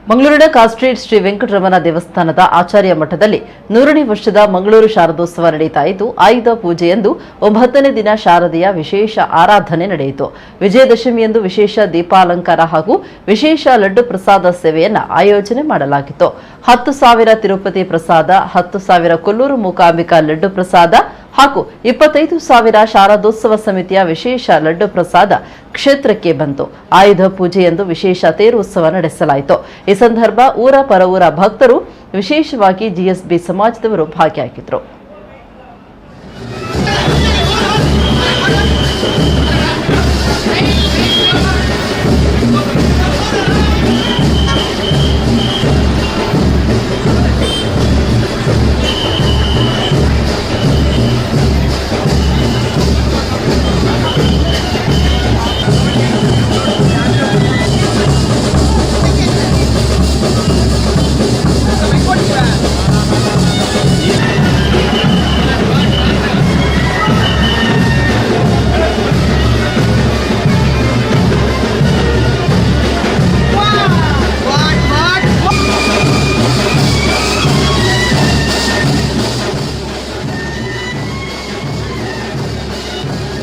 ಮಂಗಳೂರಿನ ಕಾಸ್ಟ್ರೀಟ್ ಶ್ರೀ ವೆಂಕಟರಮಣ ದೇವಸ್ಥಾನದ ಆಚಾರ್ಯ ಮಠದಲ್ಲಿ 100ನೇ ವರ್ಷದ ಮಂಗಳೂರು ಶಾರದೋತ್ಸವ ನಡೆಯುತ್ತಾ ಇದ್ದು, ಆಯುಧ ಪೂಜೆಯಂದು 9ನೇ ದಿನ ಶಾರದೆಯ ವಿಶೇಷ ಆರಾಧನೆ ನಡೆಯಿತು. ವಿಜಯದಶಮಿಯಂದು ವಿಶೇಷ ದೀಪಾಲಂಕಾರ ಹಾಗೂ ವಿಶೇಷ ಲಡ್ಡು ಪ್ರಸಾದ ಸೇವೆಯನ್ನು ಆಯೋಜನೆ ಮಾಡಲಾಗಿತ್ತು. 10,000 ತಿರುಪತಿ ಪ್ರಸಾದ, 10,000 ಕೊಲ್ಲೂರು ಮೂಕಾಂಬಿಕಾ ಲಡ್ಡು ಪ್ರಸಾದ ಹಾಗೂ 25,000 ಶಾರದೋತ್ಸವ ಸಮಿತಿಯ ವಿಶೇಷ ಲಡ್ಡು ಪ್ರಸಾದ ಕ್ಷೇತ್ರಕ್ಕೆ ಬಂತು. ಆಯುಧ ಪೂಜೆಯಂದು ವಿಶೇಷ ತೇರುತ್ಸವ ನಡೆಸಲಾಯಿತು. ಈ ಸಂದರ್ಭ ಊರ ಪರವೂರ ಭಕ್ತರು, ವಿಶೇಷವಾಗಿ ಜಿಎಸ್ಬಿ ಸಮಾಜದವರು ಭಾಗಿಯಾಗಿದ್ದರು.